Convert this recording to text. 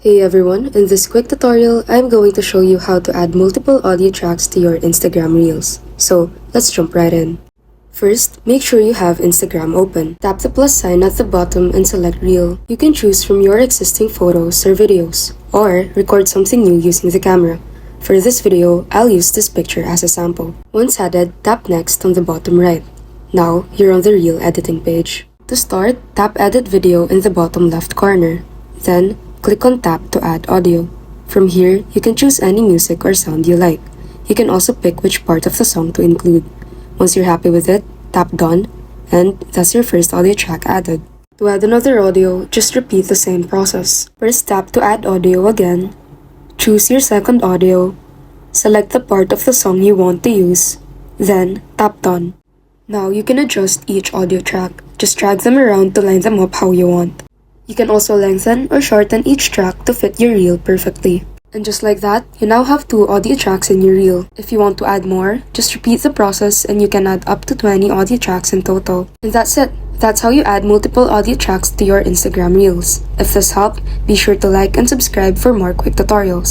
Hey everyone, in this quick tutorial, I'm going to show you how to add multiple audio tracks to your Instagram Reels. So, let's jump right in. First, make sure you have Instagram open. Tap the plus sign at the bottom and select Reel. You can choose from your existing photos or videos, or record something new using the camera. For this video, I'll use this picture as a sample. Once added, tap Next on the bottom right. Now, you're on the Reel editing page. To start, tap Edit Video in the bottom left corner. Then, click on Tap to add audio. From here, you can choose any music or sound you like. You can also pick which part of the song to include. Once you're happy with it, tap Done, and that's your first audio track added. To add another audio, just repeat the same process. First, tap to add audio again. Choose your second audio. Select the part of the song you want to use. Then, tap Done. Now you can adjust each audio track. Just drag them around to line them up how you want. You can also lengthen or shorten each track to fit your reel perfectly. And just like that, you now have 2 audio tracks in your reel. If you want to add more, just repeat the process and you can add up to 20 audio tracks in total. And that's it. That's how you add multiple audio tracks to your Instagram Reels. If this helped, be sure to like and subscribe for more quick tutorials.